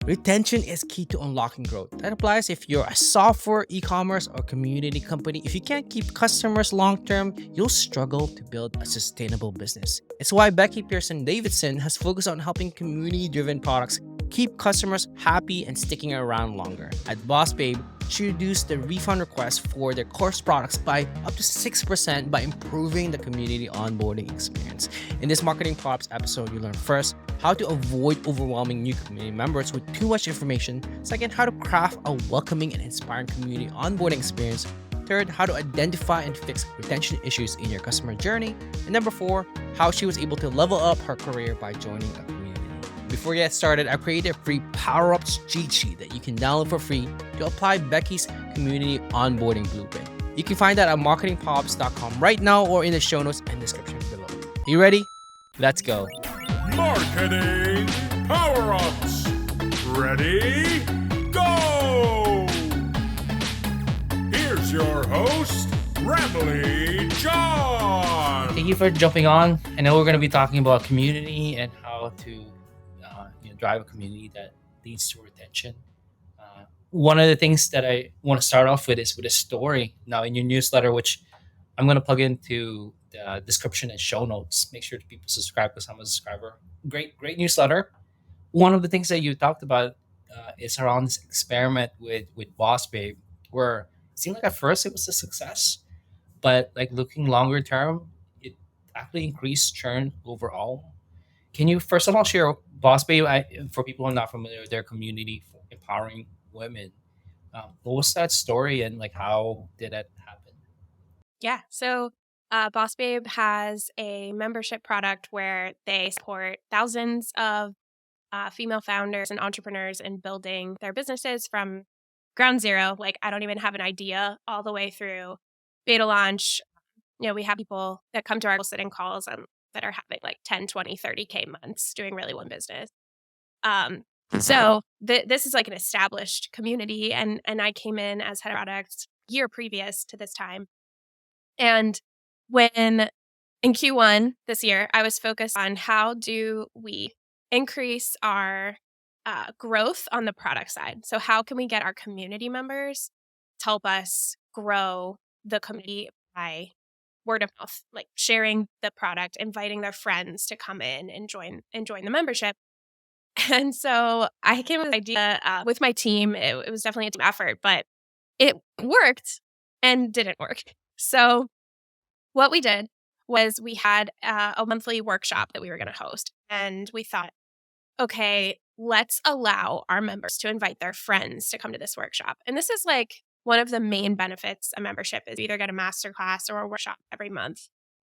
Retention is key to unlocking growth. That applies if you're a software, e-commerce, or community company. If you can't keep customers long term, you'll struggle to build a sustainable business. It's why Becky Pierson Davidson has focused on helping community-driven products keep customers happy and sticking around longer. At Bossbabe, she reduced the refund request for their course products by up to 6% by improving the community onboarding experience. In this Marketing Pops episode, you learn first how to avoid overwhelming new community members with too much information. Second, how to craft a welcoming and inspiring community onboarding experience. Third, how to identify and fix retention issues in your customer journey. And number 4, how she was able to level up her career by joining a community. Before we get started, I created a free Powerups cheat sheet that you can download for free to apply Becky's community onboarding blueprint. You can find that at marketingpops.com right now or in the show notes and description below. You ready? Let's go. Marketing Power-Ups. Ready? Go! Here's your host, Rambly John. Thank you for jumping on. I know we're going to be talking about community and how to drive a community that leads to retention. One of the things that I want to start off with is with a story. Now, in your newsletter, which I'm going to plug into the description and show notes, make sure that people subscribe because I'm a subscriber. Great newsletter. One of the things that you talked about is around this experiment with Bossbabe, where it seemed like at first it was a success, but like looking longer term, it actually increased churn overall. Can you first of all share Bossbabe for people who are not familiar with their community for empowering women? What was that story and like how did that happen? Yeah. So Bossbabe has a membership product where they support thousands of female founders and entrepreneurs in building their businesses from ground zero. Like, I don't even have an idea, all the way through beta launch. We have people that come to our sitting calls and that are having like 10, 20, 30K months doing really one business. So this is like an established community. And I came in as head of product year previous to this time. And when in Q1 this year, I was focused on how do we increase our growth on the product side. So how can we get our community members to help us grow the community by word of mouth, like sharing the product, inviting their friends to come in and join the membership. And so I came with the idea with my team. It was definitely a team effort, but it worked and didn't work. So what we did was we had a monthly workshop that we were going to host. And we thought, okay, let's allow our members to invite their friends to come to this workshop. And this is like one of the main benefits of membership is you either get a masterclass or a workshop every month.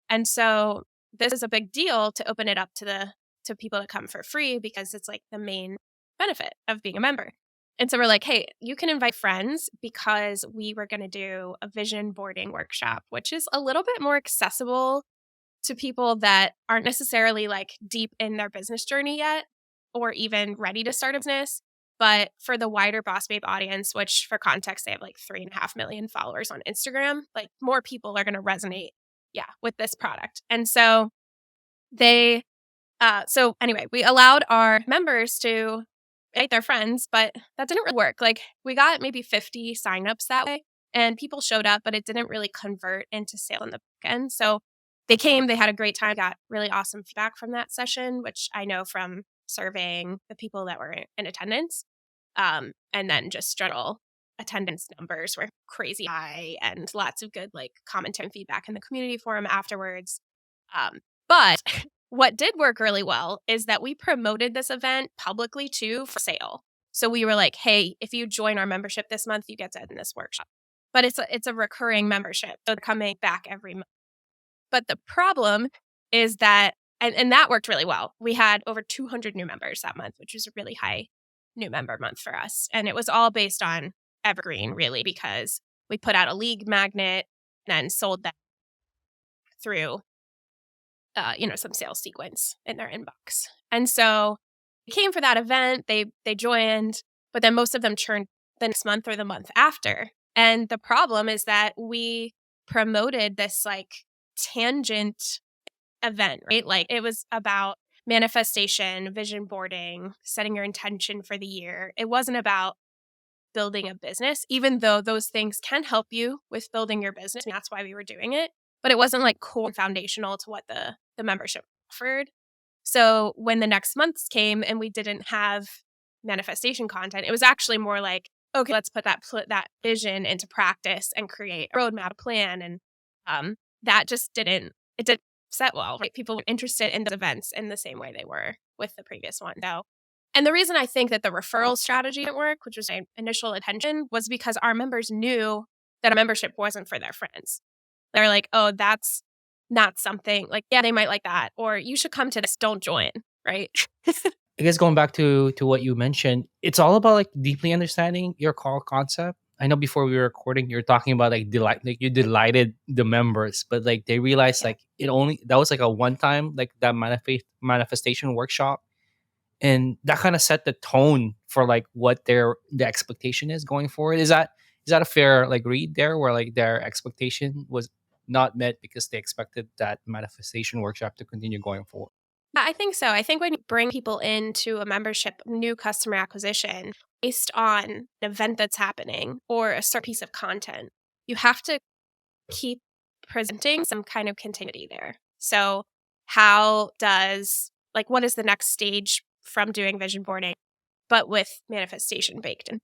And so this is a big deal to open it up to people to come for free because it's like the main benefit of being a member. And so we're like, hey, you can invite friends because we were going to do a vision boarding workshop, which is a little bit more accessible to people that aren't necessarily like deep in their business journey yet or even ready to start a business. But for the wider Bossbabe audience, which for context, they have like 3.5 million followers on Instagram, like more people are going to resonate, with this product. And so so anyway, we allowed our members to invite their friends, but that didn't really work. Like we got maybe 50 signups that way and people showed up, but it didn't really convert into sale in the back end. So they came, they had a great time, got really awesome feedback from that session, which I know from surveying the people that were in attendance. And then just general attendance numbers were crazy high and lots of good like commentary and feedback in the community forum afterwards. But what did work really well is that we promoted this event publicly too for sale. So we were like, hey, if you join our membership this month, you get to attend this workshop. But it's a recurring membership. So they're coming back every month. But the problem is that, and that worked really well. We had over 200 new members that month, which was a really high new member month for us. And it was all based on Evergreen, really, because we put out a lead magnet and then sold that through, some sales sequence in their inbox. And so they came for that event. They joined, but then most of them churned the next month or the month after. And the problem is that we promoted this like tangent event, right? Like it was about manifestation, vision boarding, setting your intention for the year. It wasn't about building a business, even though those things can help you with building your business. And that's why we were doing it. But it wasn't like core and foundational to what the membership offered. So when the next months came and we didn't have manifestation content, it was actually more like, okay, let's put that vision into practice and create a roadmap plan. And that just didn't set well, right? People were interested in the events in the same way they were with the previous one. So, and the reason I think that the referral strategy didn't work, which was my initial intention, was because our members knew that a membership wasn't for their friends. They're like, oh, that's not something like, yeah, they might like that. Or you should come to this, don't join, right? I guess going back to what you mentioned, it's all about like deeply understanding your core concept. I know before we were recording, you're talking about like like you delighted the members, but like they realized like that was like a one time like that manifestation workshop, and that kind of set the tone for like what the expectation is going forward. Is that a fair like read there, where like their expectation was not met because they expected that manifestation workshop to continue going forward? I think so. I think when you bring people into a membership, new customer acquisition based on an event that's happening or a certain piece of content, you have to keep presenting some kind of continuity there. So what is the next stage from doing vision boarding, but with manifestation baked in?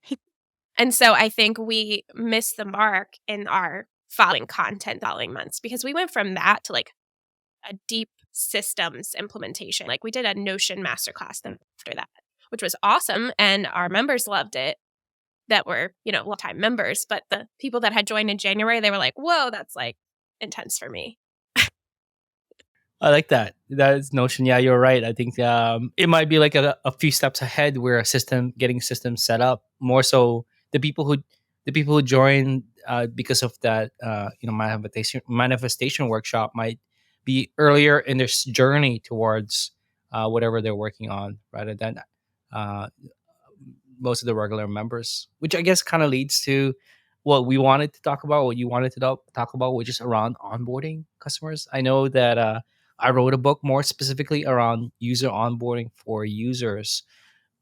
And so I think we missed the mark in our following months, because we went from that to like a deep systems implementation. Like we did a Notion masterclass then after that, which was awesome. And our members loved it that were, long-time members. But the people that had joined in January, they were like, whoa, that's like intense for me. I like that. That is Notion. Yeah, you're right. I think it might be like a few steps ahead where getting systems set up. More so, the people who join because of that, manifestation workshop might be earlier in their journey towards whatever they're working on, rather than uh, most of the regular members. Which I guess kind of leads to what we wanted to talk about, what you wanted to talk about, which is around onboarding customers. I know that I wrote a book more specifically around user onboarding for users,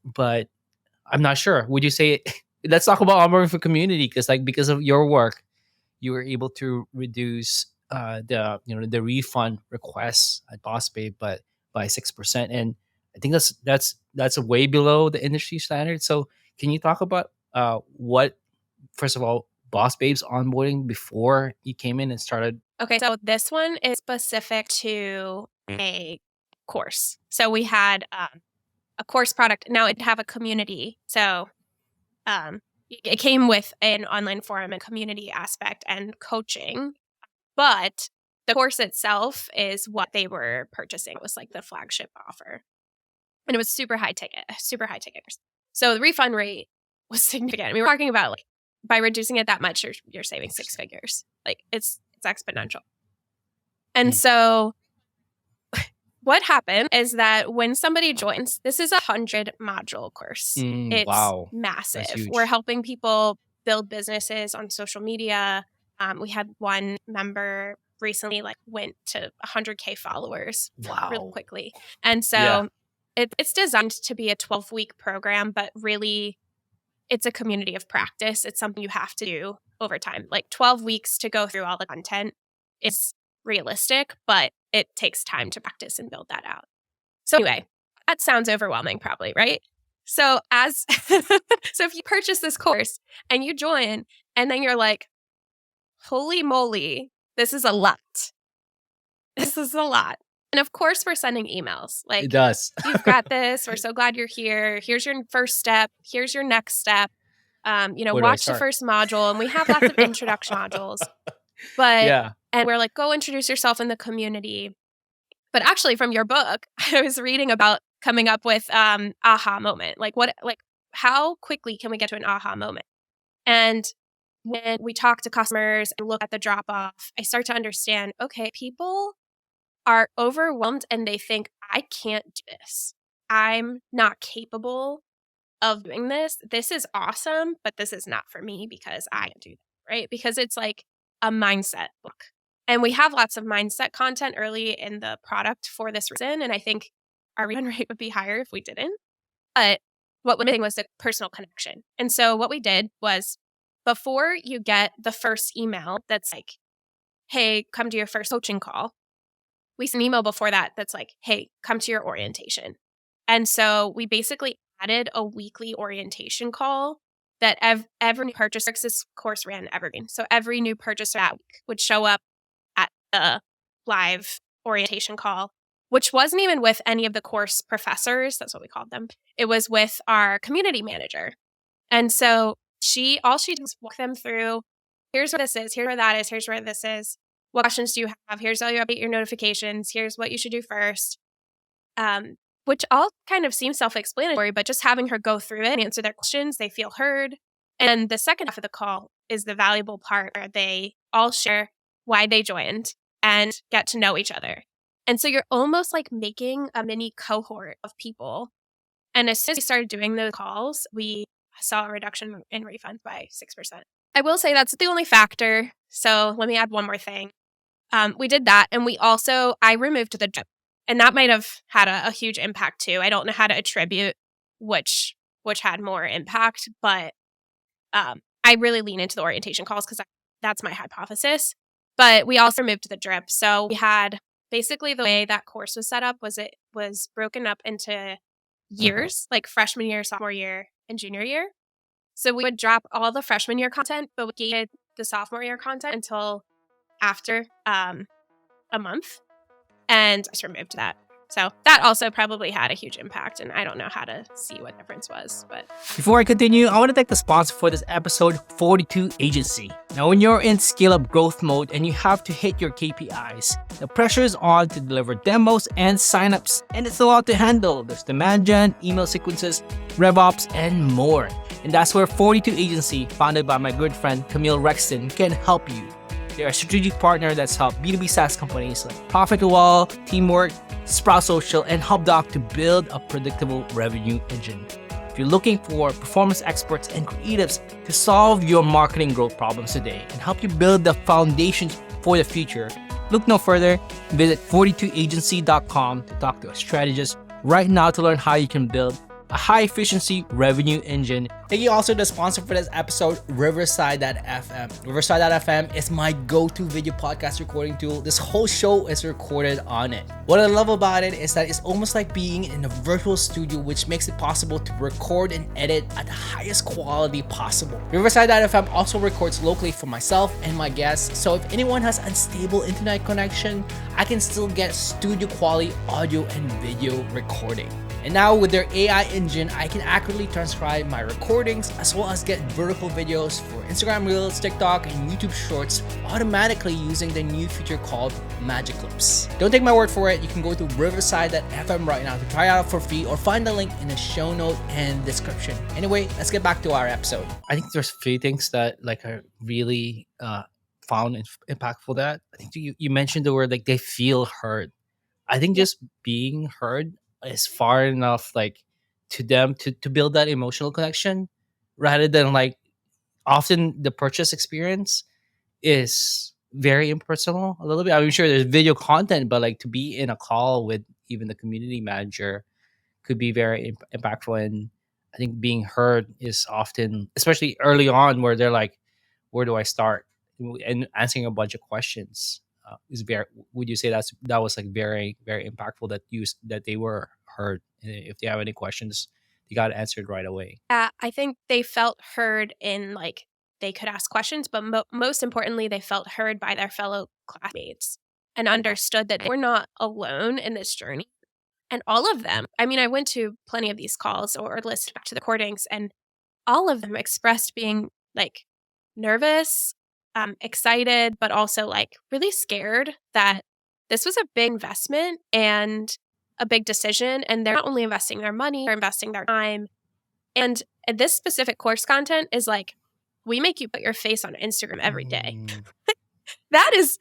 but I'm not sure. Would you say let's talk about onboarding for community, because of your work, you were able to reduce the refund requests at Bossbabe by 6%, and I think that's way below the industry standard. So can you talk about what, first of all, Bossbabe's onboarding before you came in and started? Okay, so this one is specific to a course. So we had a course product. Now it have a community. So it came with an online forum and community aspect and coaching, but the course itself is what they were purchasing. It was like the flagship offer, and it was super high ticket. So the refund rate was significant. I mean, we're talking about like by reducing it that much, you're saving six figures. Like it's exponential. And so what happened is that when somebody joins, this is 100 module course. It's Wow. massive. That's huge. We're helping people build businesses on social media. We had one member recently went to 100K followers really quickly. And so it's designed to be a 12-week program, but really it's a community of practice. It's something you have to do over time. Like 12 weeks to go through all the content is realistic, but it takes time to practice and build that out. So anyway, that sounds overwhelming probably, right? So so if you purchase this course and you join and then you're like, holy moly, this is a lot. This is a lot. And of course we're sending emails. Like, It does. you've got this. We're so glad you're here. Here's your first step. Here's your next step. Where do I Watch the start? first module. And we have lots of introduction modules. But and we're like, go introduce yourself in the community. But actually from your book, I was reading about coming up with aha moment. How quickly can we get to an aha moment? And when we talk to customers and look at the drop off, I start to understand, okay, people are overwhelmed and they think, I can't do this. I'm not capable of doing this. This is awesome, but this is not for me because I can't do that, right? Because it's like a mindset book. And we have lots of mindset content early in the product for this reason. And I think our refund rate would be higher if we didn't. But what was missing was the personal connection. And so what we did was, before you get the first email that's like, hey, come to your first coaching call, we sent an email before that that's like, hey, come to your orientation. And so we basically added a weekly orientation call that every new purchaser, this course ran evergreen. So every new purchaser that week would show up at the live orientation call, which wasn't even with any of the course professors. That's what we called them. It was with our community manager. And so all she did was walk them through, here's what this is, here's where that is, here's where this is. What questions do you have? Here's how you update your notifications. Here's what you should do first. Which all kind of seems self-explanatory, but just having her go through it and answer their questions, they feel heard. And the second half of the call is the valuable part where they all share why they joined and get to know each other. And so you're almost like making a mini cohort of people. And as soon as we started doing those calls, we saw a reduction in refunds by 6%. I will say that's the only factor. So let me add one more thing. We did that. And I removed the drip. And that might have had a huge impact too. I don't know how to attribute which had more impact, but I really lean into the orientation calls because that's my hypothesis. But we also removed the drip. So we had basically the way that course was set up was it was broken up into years, like freshman year, sophomore year, and junior year. So we would drop all the freshman year content, but we gated the sophomore year content until after a month. And I just removed that. So that also probably had a huge impact, and I don't know how to see what difference was. But Before I continue, I want to thank the sponsor for this episode, 42 Agency. Now, when you're in scale-up growth mode and you have to hit your KPIs, the pressure is on to deliver demos and signups, and it's a lot to handle. There's demand gen, email sequences, RevOps, and more. And that's where 42 Agency, founded by my good friend Camille Rexton, can help you. They're a strategic partner that's helped B2B SaaS companies like Profit to Wall, Teamwork, Sprout Social, and HubDoc to build a predictable revenue engine. If you're looking for performance experts and creatives to solve your marketing growth problems today and help you build the foundations for the future, look no further. Visit 42agency.com to talk to a strategist right now to learn how you can build a high-efficiency revenue engine. Thank you also to the sponsor for this episode, Riverside.fm. Riverside.fm is my go-to video podcast recording tool. This whole show is recorded on it. What I love about it is that it's almost like being in a virtual studio, which makes it possible to record and edit at the highest quality possible. Riverside.fm also records locally for myself and my guests, so if anyone has unstable internet connection, I can still get studio quality audio and video recording. And now with their AI engine, I can accurately transcribe my recordings as well as get vertical videos for Instagram Reels, TikTok, and YouTube Shorts automatically using the new feature called Magic Clips. Don't take my word for it. You can go to riverside.fm right now to try it out for free or find the link in the show note and description. Anyway, let's get back to our episode. I think there's a few things that like are really found impactful. That I think you mentioned the word like they feel heard. I think just being heard is far enough like to them to build that emotional connection rather than like often the purchase experience is very impersonal a little bit. I'm sure there's video content, but like to be in a call with even the community manager could be very impactful. And I think being heard is often, especially early on, where they're like, where do I start? And answering a bunch of questions is very, would you say that was like very, very impactful that they were heard? If they have any questions, they got answered right away. yeah, I think they felt heard in like they could ask questions, but most importantly, they felt heard by their fellow classmates and understood that they were not alone in this journey. And all of them, I mean, I went to plenty of these calls or listened back to the recordings, and all of them expressed being like nervous, excited, but also like really scared that this was a big investment and a big decision. And they're not only investing their money, they're investing their time. And this specific course content is like, we make you put your face on Instagram every day. That is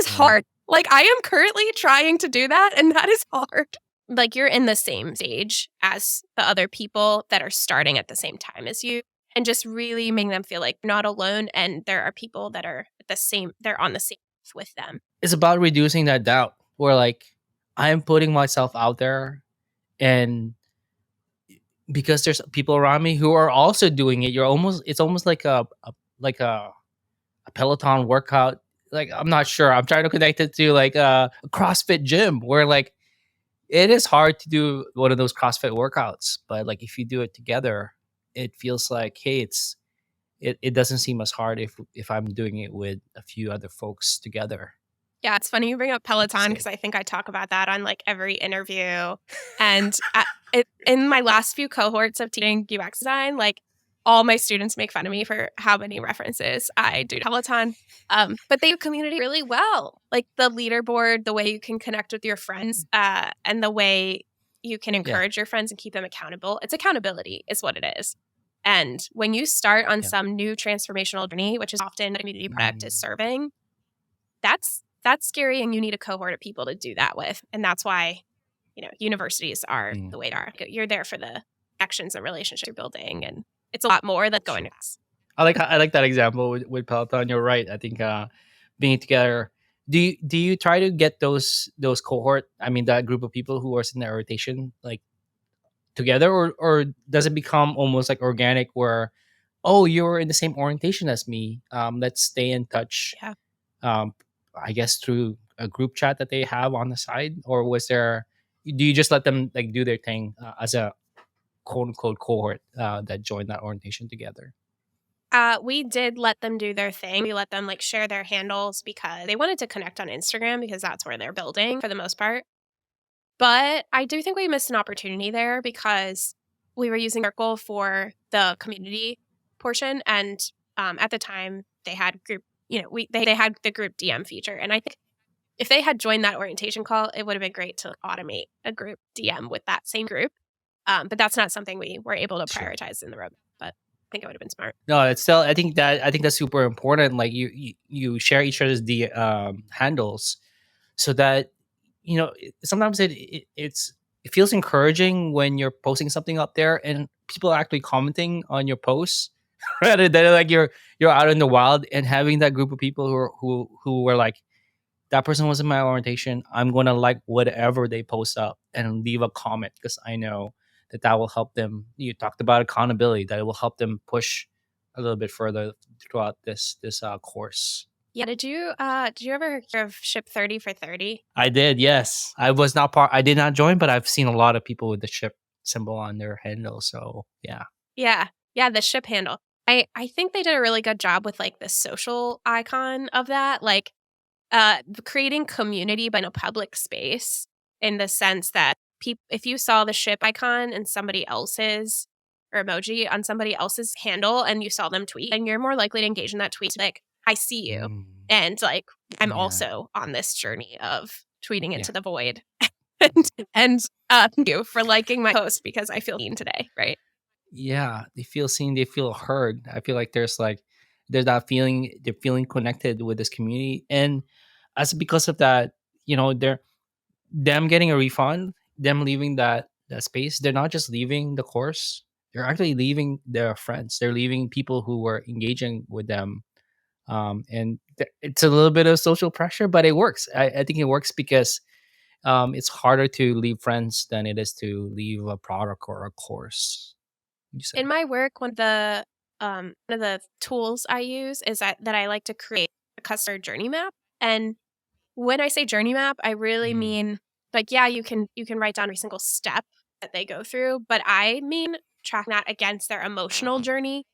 hard. Like I am currently trying to do that, and that is hard. Like you're in the same stage as the other people that are starting at the same time as you, and just really making them feel like you're not alone, and there are people that are they're on the same path with them. It's about reducing that doubt where like, I'm putting myself out there, and because there's people around me who are also doing it, it's almost like like a Peloton workout. Like, I'm not sure. I'm trying to connect it to like a CrossFit gym where like it is hard to do one of those CrossFit workouts, but like if you do it together, it feels like, hey, it doesn't seem as hard if I'm doing it with a few other folks together. Yeah, it's funny you bring up Peloton Say. because I think I talk about that on like every interview. And in my last few cohorts of teaching UX design, like all my students make fun of me for how many references I do to Peloton. But they do community really well. Like the leaderboard, the way you can connect with your friends, and the way you can encourage your friends and keep them accountable. It's accountability is what it is. And when you start on some new transformational journey, which is often a community product is serving, that's scary, and you need a cohort of people to do that with. And that's why, universities are the way they are. You're there for the actions and relationships you're building, and it's a lot more than going to class. I like that example with Peloton. You're right. I think being together. Do you try to get those cohort? I mean, that group of people who are in the rotation like together, or does it become almost like organic where, oh, you're in the same orientation as me. Let's stay in touch. Yeah. I guess through a group chat that they have on the side, or do you just let them like do their thing as a quote unquote cohort that joined that orientation together? We did let them do their thing. We let them like share their handles because they wanted to connect on Instagram because that's where they're building for the most part. But I do think we missed an opportunity there because we were using Circle for the community portion, and at the time they had group. They had the group DM feature, and I think if they had joined that orientation call, it would have been great to automate a group DM with that same group. But that's not something we were able to prioritize in the roadmap. But I think it would have been smart. No, it's still. I think that's super important. Like you share each other's handles, so that sometimes it feels encouraging when you're posting something up there and people are actually commenting on your posts rather than like you're out in the wild, and having that group of people who were like, that person was in my orientation, I'm gonna like whatever they post up and leave a comment because I know that will help them. You talked about accountability, that it will help them push a little bit further throughout this course. Yeah, did you ever hear of Ship 30 for 30? I did, yes. I was not part. I did not join, but I've seen a lot of people with the ship symbol on their handle. So yeah. Yeah, the ship handle. I think they did a really good job with like the social icon of that, like creating community but in a public space, in the sense that if you saw the ship icon and somebody else's or emoji on somebody else's handle and you saw them tweet, and you're more likely to engage in that tweet, like, I see you. And like, I'm also on this journey of tweeting into the void. and thank you for liking my post because I feel seen today, right? Yeah, they feel seen, they feel heard. I feel like there's that feeling, they're feeling connected with this community. And as because of that, they're them getting a refund, them leaving that space, they're not just leaving the course, they're actually leaving their friends. They're leaving people who were engaging with them. And it's a little bit of social pressure, but it works. I think it works because it's harder to leave friends than it is to leave a product or a course. In my work, one of the tools I use is that I like to create a customer journey map. And when I say journey map, I really mean like, yeah, you can write down every single step that they go through, but I mean tracking that against their emotional journey,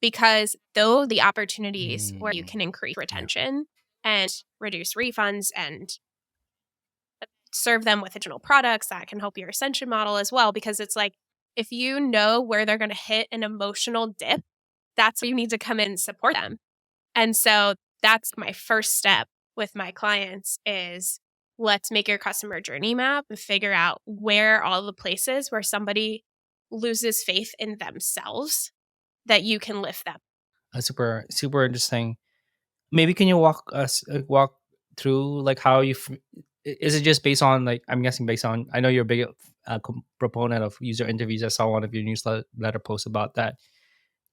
because those are the opportunities where you can increase retention and reduce refunds and serve them with additional products that can help your Ascension model as well. Because it's like, if you know where they're going to hit an emotional dip, that's where you need to come in and support them. And so that's my first step with my clients is, let's make your customer journey map and figure out where all the places where somebody loses faith in themselves that you can lift them. That's super, super interesting. Maybe can you walk through like how is it just based on like, I'm guessing based on, I know you're a big proponent of user interviews. I saw one of your newsletter posts about that.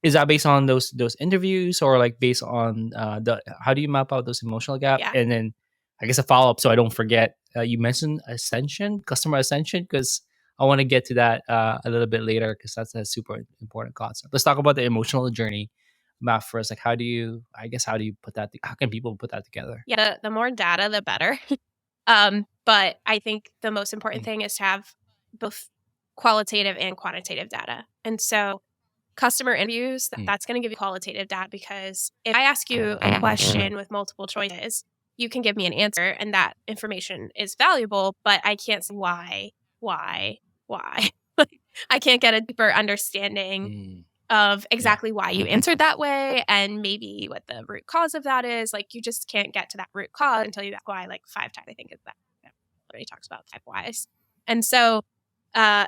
Is that based on those interviews, or like based on how do you map out those emotional gaps? Yeah. And then I guess a follow up so I don't forget. You mentioned Ascension, customer Ascension, because I want to get to that a little bit later because that's a super important concept. Let's talk about the emotional journey map first. Like, how do you put that? How can people put that together? Yeah, the more data, the better. But I think the most important thing is to have both qualitative and quantitative data. And so customer interviews, that's going to give you qualitative data, because if I ask you a question with multiple choices, you can give me an answer and that information is valuable, but I can't say why. I can't get a deeper understanding of exactly why you answered that way and maybe what the root cause of that is. Like, you just can't get to that root cause until you ask why like 5 times. I think is that everybody talks about 5 whys. And so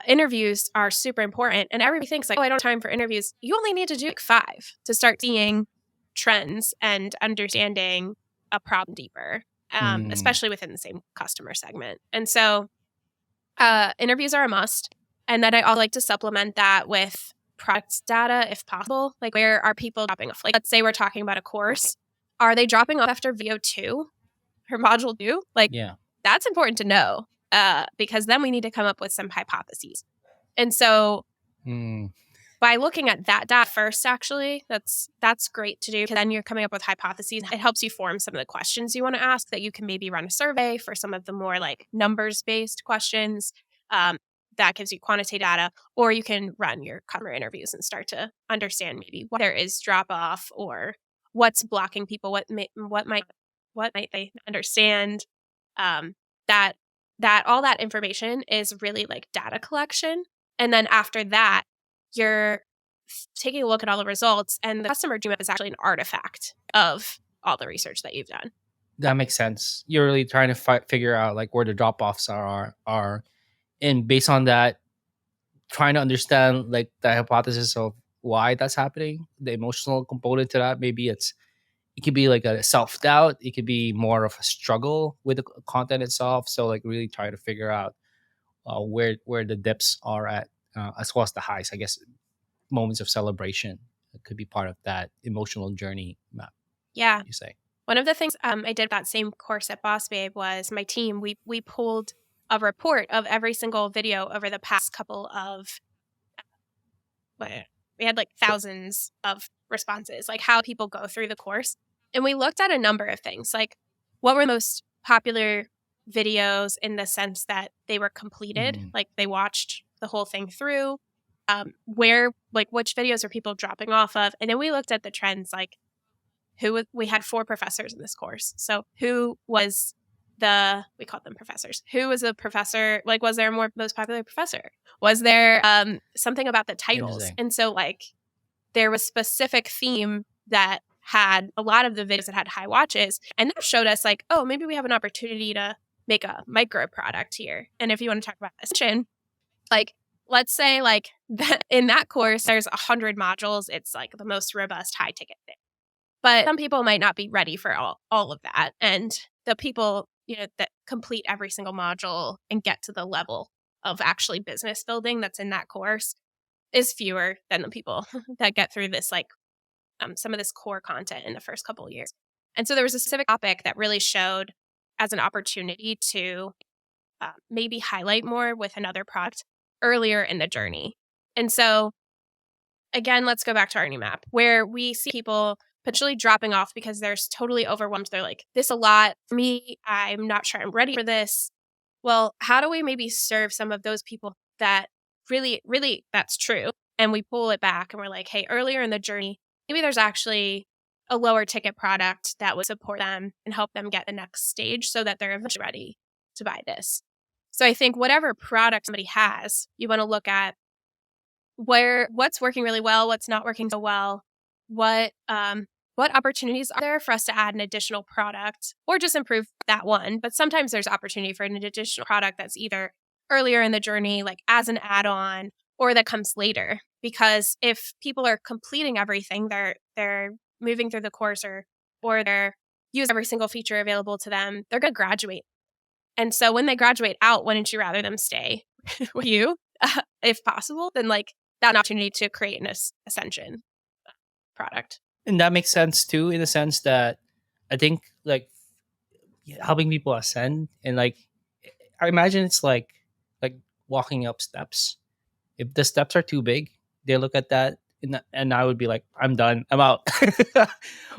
interviews are super important, and everybody thinks like, oh, I don't have time for interviews. You only need to do like 5 to start seeing trends and understanding a problem deeper, especially within the same customer segment. And so interviews are a must. And then I also like to supplement that with product data if possible. Like, where are people dropping off? Like, let's say we're talking about a course. Are they dropping off after video 2 or module 2? Like, that's important to know, because then we need to come up with some hypotheses. And so by looking at that data first, actually, that's great to do, because then you're coming up with hypotheses. It helps you form some of the questions you want to ask, that you can maybe run a survey for some of the more like numbers-based questions. That gives you quantitative data, or you can run your customer interviews and start to understand maybe what there is drop off or what's blocking people, what might they understand. That all that information is really like data collection. And then after that, you're taking a look at all the results, and the customer journey map is actually an artifact of all the research that you've done. That makes sense. You're really trying to figure out like where the drop offs are, and based on that, trying to understand like the hypothesis of why that's happening, the emotional component to that. Maybe it could be like a self doubt. It could be more of a struggle with the content itself. So like really try to figure out where the dips are at, as well as the highs. I guess moments of celebration could be part of that emotional journey map. Yeah, you say. One of the things I did that same course at Bossbabe was my team. We pulled a report of every single video over the past couple of. We had like thousands of responses, like how people go through the course, and we looked at a number of things, like what were the most popular videos in the sense that they were completed, like they watched the whole thing through. Where like which videos are people dropping off of, and then we looked at the trends, like we had 4 professors in this course. So who was we called them professors. Who was the professor? Like, was there a most popular professor? Was there something about the titles? And so like there was specific theme that had a lot of the videos that had high watches, and that showed us like, oh, maybe we have an opportunity to make a micro product here. And if you want to talk about Ascension, like let's say like that in that course, there's 100 modules. It's like the most robust high ticket thing. But some people might not be ready for all of that. And the people, that complete every single module and get to the level of actually business building that's in that course is fewer than the people that get through this, like some of this core content in the first couple of years. And so there was a specific topic that really showed as an opportunity to maybe highlight more with another product earlier in the journey. And so again, let's go back to our new map, where we see people potentially dropping off because they're totally overwhelmed. They're like, this a lot for me. I'm not sure I'm ready for this. Well, how do we maybe serve some of those people that really, really that's true? And we pull it back and we're like, hey, earlier in the journey, maybe there's actually a lower ticket product that would support them and help them get the next stage so that they're eventually ready to buy this. So I think whatever product somebody has, you want to look at what's working really well, what's not working so well, what opportunities are there for us to add an additional product or just improve that one. But sometimes there's opportunity for an additional product that's either earlier in the journey, like as an add-on, or that comes later. Because if people are completing everything, they're moving through the course or they're using every single feature available to them, they're going to graduate. And so when they graduate out, wouldn't you rather them stay with you, if possible, than like that opportunity to create an Ascension product? And that makes sense too, in the sense that I think like helping people ascend. And like, I imagine it's like walking up steps. If the steps are too big, they look at that, and I would be like, I'm done, I'm out.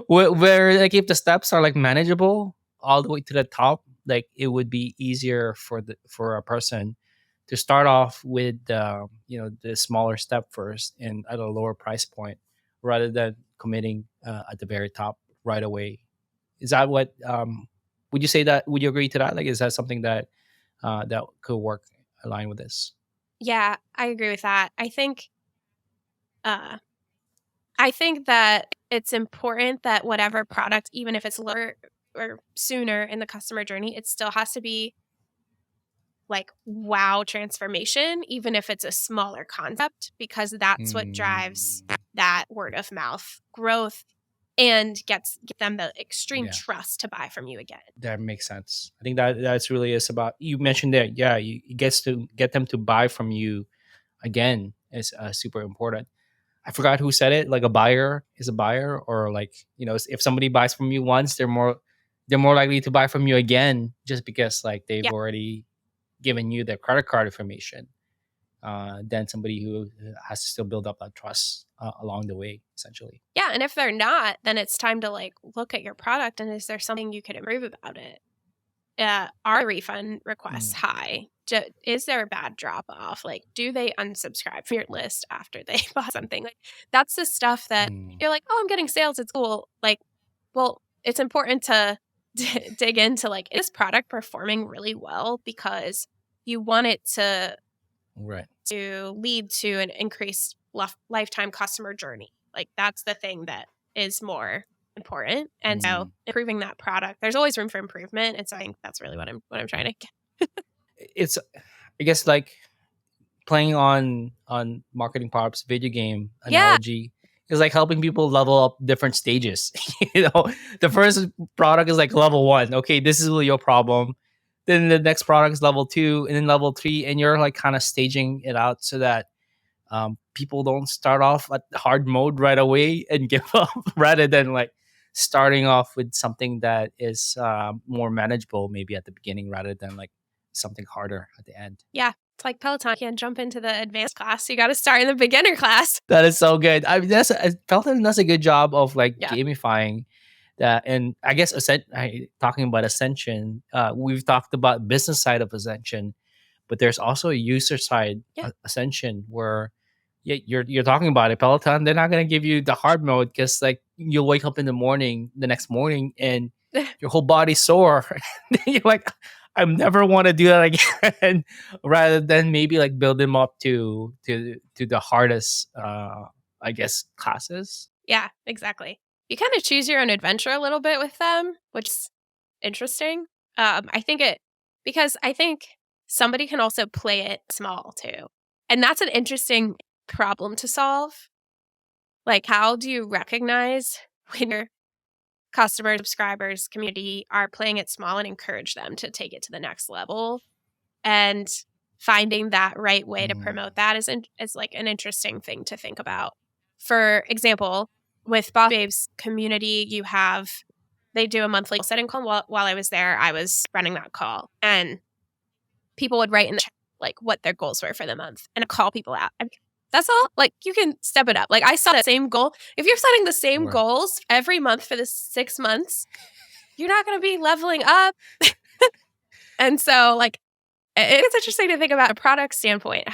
Where like if the steps are like manageable all the way to the top, like it would be easier for a person to start off with the smaller step first and at a lower price point, rather than committing at the very top right away. Is that what would you say that? Would you agree to that? Like, is that something that that could work align with this? Yeah, I agree with that. Uh, I think that it's important that whatever product, even if it's lower or sooner in the customer journey, it still has to be like wow transformation, even if it's a smaller concept, because that's what drives that word of mouth growth and get them the extreme Yeah. trust to buy from you again. That makes sense. I think that's really is about, you mentioned that, yeah, you gets to get them to buy from you again is super important. I forgot who said it. Like a buyer is a buyer, or like, if somebody buys from you once, they're more likely to buy from you again, just because like they've Yeah. already given you their credit card information, than somebody who has to still build up that trust along the way, essentially. Yeah, and if they're not, then it's time to like look at your product and is there something you could improve about it? Are refund requests high? Is there a bad drop off? Like, do they unsubscribe from your list after they bought something? Like, that's the stuff that you're like, oh, I'm getting sales. It's cool. Like, well, it's important to dig into like, is this product performing really well? Because you want it to Right. lead to an increased lifetime customer journey. Like, that's the thing that is more important. And so improving that product, there's always room for improvement. And so I think that's really what I'm trying to get. It's, I guess, like playing on marketing Powerups video game analogy is like helping people level up different stages. The first product is like level 1. Okay, this is really your problem. Then the next product is level 2, and then level 3, and you're like kind of staging it out so that people don't start off at hard mode right away and give up, rather than like starting off with something that is more manageable maybe at the beginning, rather than like something harder at the end. Yeah. It's like Peloton. You can't jump into the advanced class. You got to start in the beginner class. That is so good. I mean, Peloton does a good job of like gamifying that. And I guess talking about Ascension, we've talked about business side of Ascension, but there's also a user side Ascension where you're talking about it. Peloton, they're not gonna give you the hard mode, because like you'll wake up in the next morning and your whole body's sore. You're like, I never want to do that again. Rather than maybe like build them up to the hardest, I guess, classes. Yeah, exactly. You kind of choose your own adventure a little bit with them, which is interesting. Because I think somebody can also play it small too. And that's an interesting problem to solve. Like, how do you recognize when your customers, subscribers, community are playing it small and encourage them to take it to the next level? And finding that right way to promote that is like an interesting thing to think about. For example, with Bossbabe's community, they do a monthly setting call. While I was there, I was running that call, and people would write in the chat like what their goals were for the month and call people out. That's all. Like, you can step it up. Like, I saw that same goal. If you're setting the same goals every month for the 6 months, you're not going to be leveling up. And so, like, it's interesting to think about a product standpoint.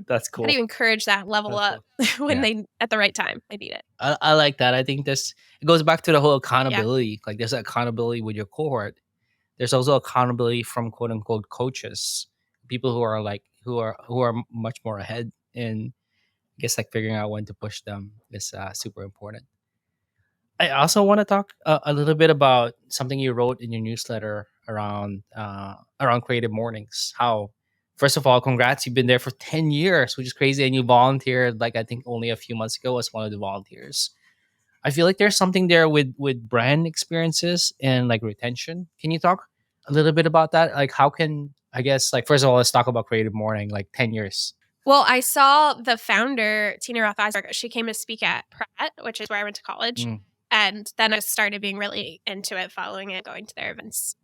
That's cool. How do you encourage that level up when they at the right time they need it? I like that. I think it goes back to the whole accountability. Like, there's accountability with your cohort. There's also accountability from quote unquote coaches, people who are much more ahead, and I guess like figuring out when to push them is super important. I also want to talk a little bit about something you wrote in your newsletter around Creative Mornings. How, first of all, congrats, you've been there for 10 years, which is crazy, and you volunteered like I think only a few months ago as one of the volunteers. I feel like there's something there with brand experiences and like retention. Can you talk a little bit about that? Like, how can, I guess, like, first of all, let's talk about Creative Morning, like 10 years. Well, I saw the founder, Tina Roth-Eisberg. She came to speak at Pratt, which is where I went to college. And then I started being really into it, following it, going to their events.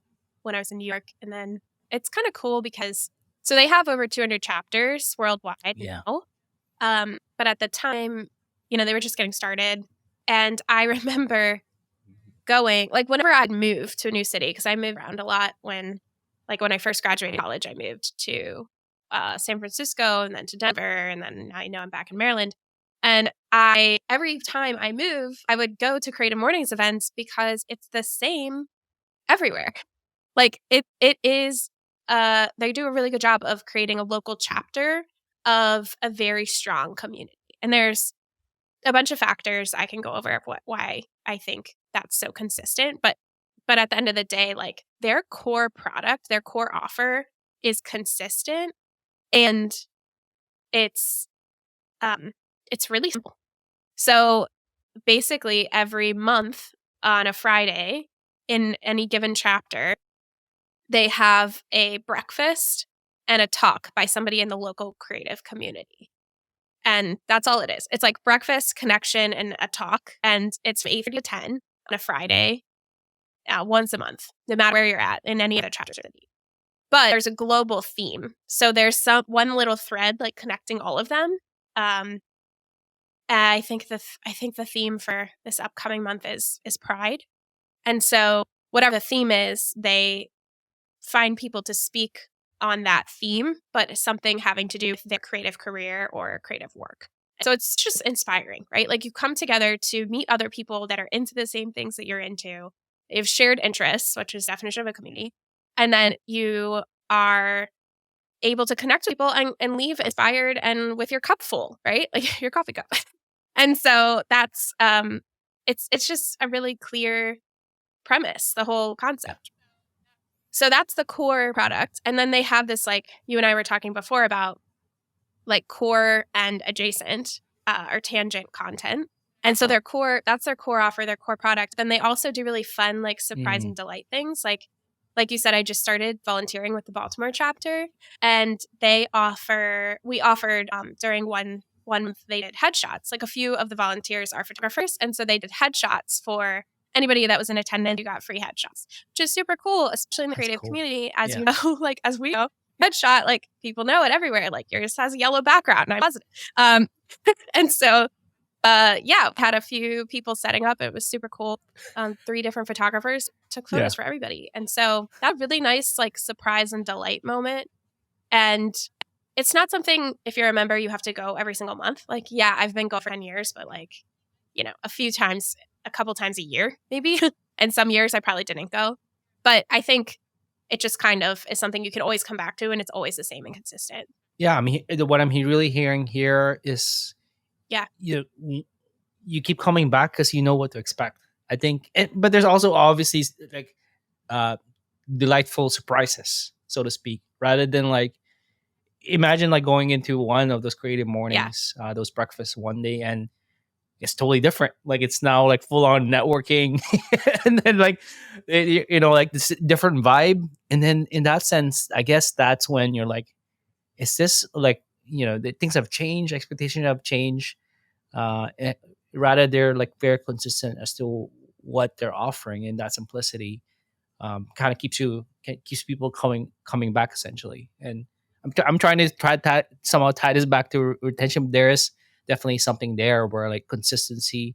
when I was in New York. And then it's kind of cool because so they have over 200 chapters worldwide now. But at the time, they were just getting started. And I remember going, like, whenever I'd move to a new city, because I moved around a lot when I first graduated college, I moved to San Francisco and then to Denver. And then now I'm back in Maryland. And every time I move, I would go to Creative Mornings events because it's the same everywhere. Like it is, they do a really good job of creating a local chapter of a very strong community. And there's a bunch of factors I can go over of why I think that's so consistent. But at the end of the day, like their core product, their core offer is consistent, and it's really simple. So basically every month on a Friday in any given chapter, they have a breakfast and a talk by somebody in the local creative community. And that's all it is. It's like breakfast, connection, and a talk. And it's 8:30 to 10 on a Friday, once a month, no matter where you're at in any other chapters of the week. But there's a global theme. So there's one little thread like connecting all of them. I think the theme for this upcoming month is pride. And so whatever the theme is, they find people to speak on that theme, but something having to do with their creative career or creative work. So it's just inspiring, right? Like you come together to meet other people that are into the same things that you're into. They have shared interests, which is the definition of a community. And then you are able to connect with people and leave inspired and with your cup full, right? Like your coffee cup. And so that's, it's just a really clear premise, the whole concept. So that's the core product. And then they have this, like you and I were talking before about like core and adjacent or tangent content. And so that's their core offer, their core product. Then they also do really fun, like surprise and delight things. Like you said, I just started volunteering with the Baltimore chapter, and we offered during one month, they did headshots. Like a few of the volunteers are photographers. And so they did headshots for anybody that was in attendance. You got free headshots, which is super cool, especially in the creative community. As you know, like as we know, headshot, like people know it everywhere. Like yours has a yellow background and I'm positive. And so, had a few people setting up. It was super cool. 3 different photographers took photos for everybody. And so that really nice, like surprise and delight moment. And it's not something, if you're a member, you have to go every single month. Like, yeah, I've been going for 10 years, but like, a couple times a year, maybe. And some years I probably didn't go. But I think it just kind of is something you can always come back to, and it's always the same and consistent. Yeah, I mean, what I'm really hearing here is, you keep coming back because you know what to expect. I think, but there's also obviously like delightful surprises, so to speak, rather than like imagine like going into one of those creative mornings, those breakfasts one day, and it's totally different. Like it's now like full on networking, and then like like this different vibe. And then in that sense, I guess that's when you're like, is this like things have changed, expectations have changed. Rather they're like very consistent as to what they're offering, and that simplicity kind of keeps people coming back essentially. And I'm trying to somehow tie this back to retention. There is definitely something there where like consistency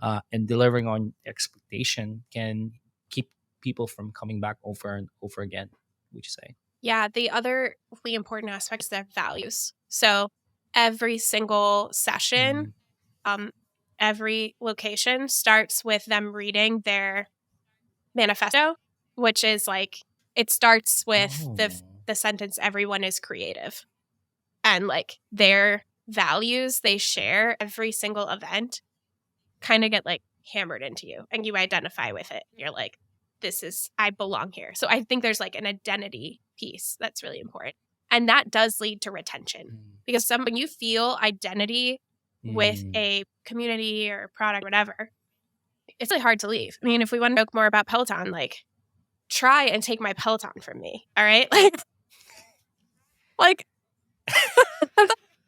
and delivering on expectation can keep people from coming back over and over again, would you say? Yeah, the other really important aspect is their values. So every single session, every location starts with them reading their manifesto, which is like, it starts with the sentence, everyone is creative. And like their values they share every single event kind of get like hammered into you, and you identify with it. You're like, I belong here. So I think there's like an identity piece that's really important. And that does lead to retention, because when you feel identity with a community or a product or whatever, it's really hard to leave. I mean, if we want to talk more about Peloton, like try and take my Peloton from me. All right. Like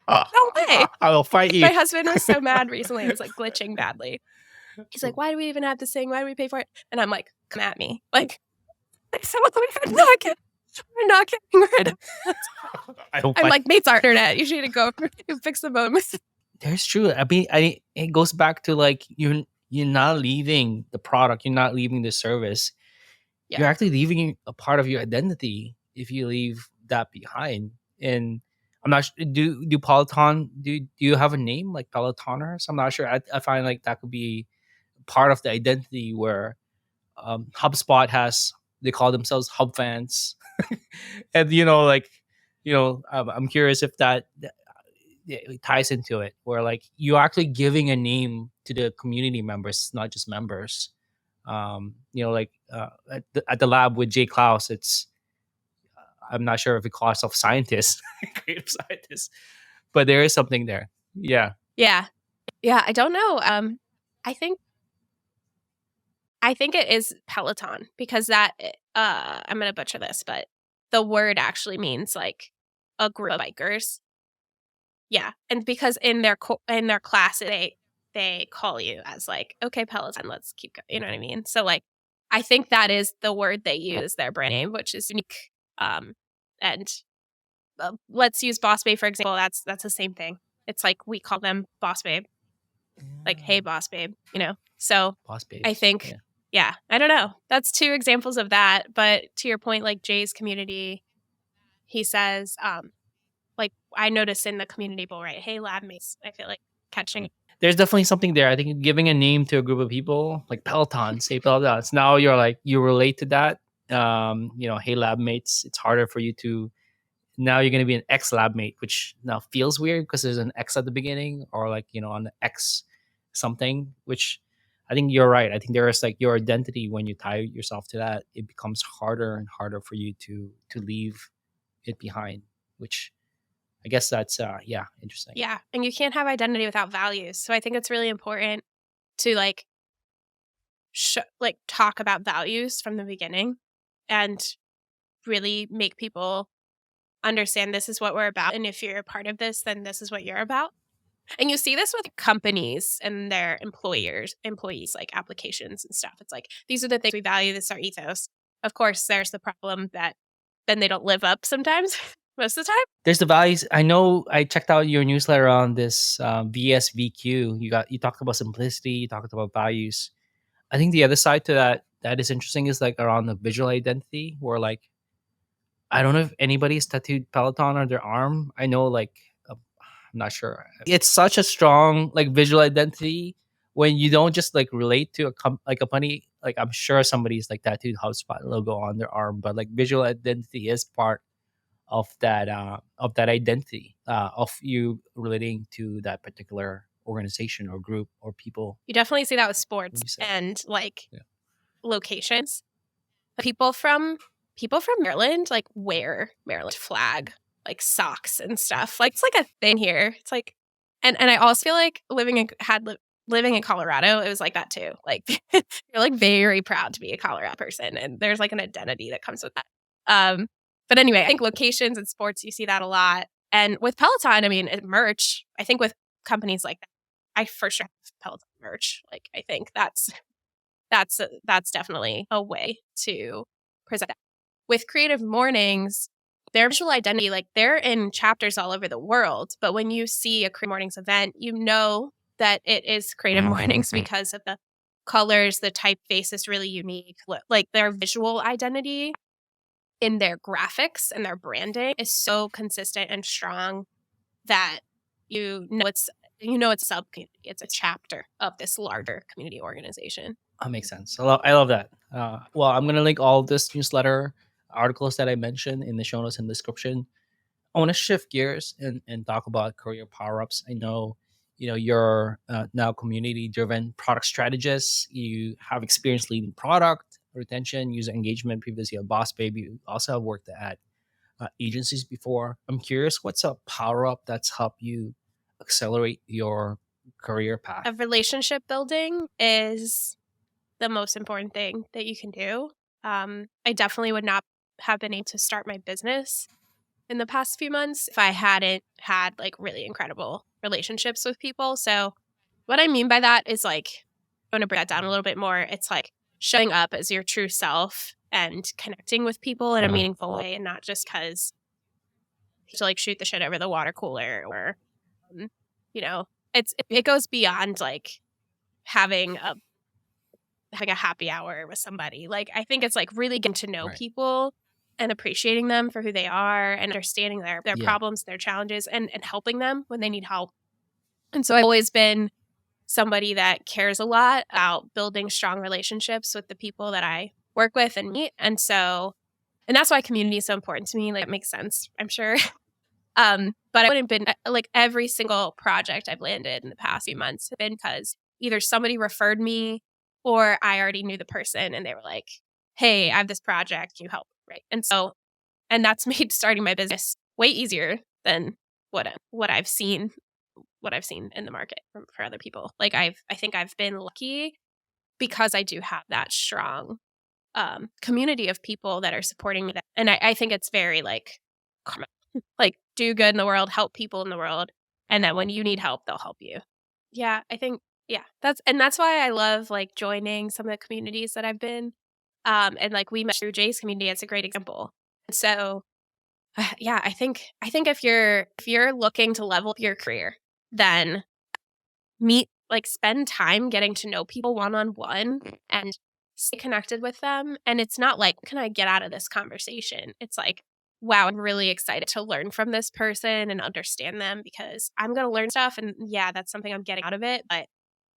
no way. I will fight you. My husband was so mad recently. It was like glitching badly. He's like, why do we even have this thing? Why do we pay for it? And I'm like, come at me. Like, So we're not getting rid of it. I hope I'm like, mates, our internet. You should go fix the modem. There's true. I mean, it goes back to like you're not leaving the product, you're not leaving the service. Yeah. You're actually leaving a part of your identity if you leave that behind. And I'm not sure. Do Peloton do you have a name like Pelotoners? I'm not sure. I find like that could be part of the identity where HubSpot has, they call themselves Hub fans, and I'm curious if it ties into it, where like you're actually giving a name to the community members, not just members. At the lab with Jay Klaus, it's I'm not sure if we call ourselves scientists, creative scientists, but there is something there. Yeah. Yeah. I don't know. I think it is Peloton because that I'm gonna butcher this, but the word actually means like a group of bikers. Yeah, and because in their class they call you as like, okay, Peloton, let's keep going. You know what I mean? So like, I think that is the word they use, their brand name, which is unique. And let's use Bossbabe for example. That's the same thing. It's like we call them Bossbabe, like, hey, Bossbabe. So Bossbabe. I think, yeah, I don't know. That's two examples of that. But to your point, like Jay's community, he says, like I notice in the community bowl, right? Hey, lab mates. I feel like catching. There's definitely something there. I think giving a name to a group of people, like Peloton, say Peloton. Now you're like, you relate to that. Hey, lab mates. It's harder for you to. Now you're going to be an ex lab mate, which now feels weird because there's an X at the beginning, or like on the X something. Which I think you're right. I think there is like your identity when you tie yourself to that, it becomes harder and harder for you to leave it behind. Which I guess that's interesting. Yeah, and you can't have identity without values. So I think it's really important to like talk about values from the beginning and really make people understand this is what we're about, and if you're a part of this, then this is what you're about. And you see this with companies and their employees, like applications and stuff. It's like, these are the things we value. This is our ethos. Of course, there's the problem that then they don't live up sometimes. Most of the time. There's the values. I know I checked out your newsletter on this VSVQ. You talked about simplicity. You talked about values. I think the other side to that is interesting is like around the visual identity, where like I don't know if anybody's tattooed Peloton on their arm. I know I'm not sure. It's such a strong like visual identity when you don't just like relate to a company. Like I'm sure somebody's like tattooed HubSpot logo on their arm, but like visual identity is part of that identity of you relating to that particular organization or group or people. You definitely see that with sports and like locations. People from Maryland like wear Maryland flag like socks and stuff. Like it's like a thing here. It's like, and I also feel like living in Colorado, it was like that too. Like you're like very proud to be a Colorado person, and there's like an identity that comes with that. But anyway, I think locations and sports, you see that a lot. And with Peloton, I mean, merch, I think with companies like that, I for sure have Peloton merch. Like, I think that's definitely a way to present that. With Creative Mornings, their visual identity, like they're in chapters all over the world. But when you see a Creative Mornings event, you know that it is Creative Mornings because of the colors, the typeface is really unique. Like their visual identity in their graphics and their branding is so consistent and strong that it's a sub-community. It's a chapter of this larger community organization. That makes sense. I love that. Well, I'm going to link all of this newsletter articles that I mentioned in the show notes and description. I want to shift gears and talk about career power-ups. I know, you're now community-driven product strategist. You have experience leading product retention, user engagement. Previously at Bossbabe, you also have worked at agencies before. I'm curious, what's a power-up that's helped you accelerate your career path? A relationship building is the most important thing that you can do. I definitely would not have been able to start my business in the past few months if I hadn't had like really incredible relationships with people. So what I mean by that is like, I want to break that down a little bit more. It's like showing up as your true self and connecting with people in a meaningful way, and not just because to like shoot the shit over the water cooler or, you know, it goes beyond like having a happy hour with somebody. Like, I think it's like really getting to know people and appreciating them for who they are and understanding their problems, their challenges, and helping them when they need help. And so I've always been somebody that cares a lot about building strong relationships with the people that I work with and meet. And that's why community is so important to me. Like, it makes sense, I'm sure. But I wouldn't have been like every single project I've landed in the past few months have been because either somebody referred me or I already knew the person and they were like, hey, I have this project, you help, right? And that's made starting my business way easier than what I've seen in the market for other people. Like, I think I've been lucky because I do have that strong community of people that are supporting me. And I think it's very like do good in the world, help people in the world. And then when you need help, they'll help you. Yeah, I think, that's why I love like joining some of the communities that I've been. And like we met through Jay's community, it's a great example. So I think if you're looking to level up your career, then spend time getting to know people one-on-one and stay connected with them. And it's not like, can I get out of this conversation? It's like, wow, I'm really excited to learn from this person and understand them because I'm going to learn stuff. And that's something I'm getting out of it, but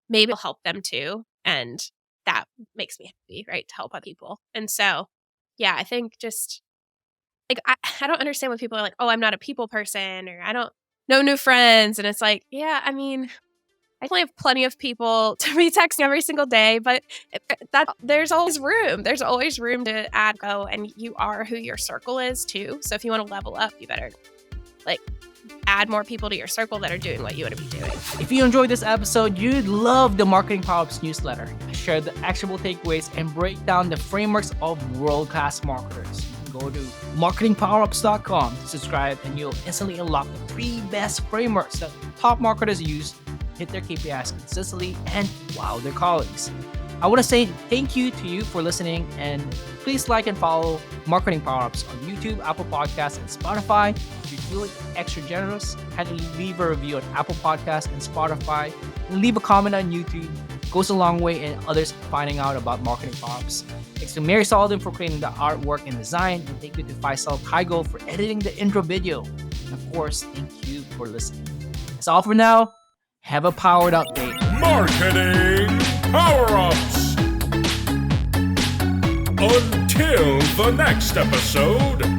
maybe it'll help them too. And that makes me happy, right? To help other people. And so, I think just like, I don't understand when people are like, oh, I'm not a people person or I don't know new friends. And it's like, I mean, I definitely have plenty of people to be texting every single day, but there's always room. There's always room to add go, and you are who your circle is too. So if you want to level up, you better like add more people to your circle that are doing what you want to be doing. If you enjoyed this episode, you'd love the Marketing Powerups newsletter. I share the actionable takeaways and break down the frameworks of world-class marketers. Go to marketingpowerups.com to subscribe, and you'll instantly unlock the 3 best frameworks that top marketers use hit their KPIs consistently and wow their colleagues. I want to say thank you to you for listening, and please like and follow Marketing Powerups on YouTube, Apple Podcasts, and Spotify. If you're feeling extra generous, kindly leave a review on Apple Podcasts and Spotify, and leave a comment on YouTube. It goes a long way in others finding out about Marketing Powerups. Thanks to Mary Sullivan for creating the artwork and design, and thank you to Faisal Kaigo for editing the intro video. And of course, thank you for listening. That's all for now. Have a powered up day. Marketing Power-Ups. Until the next episode.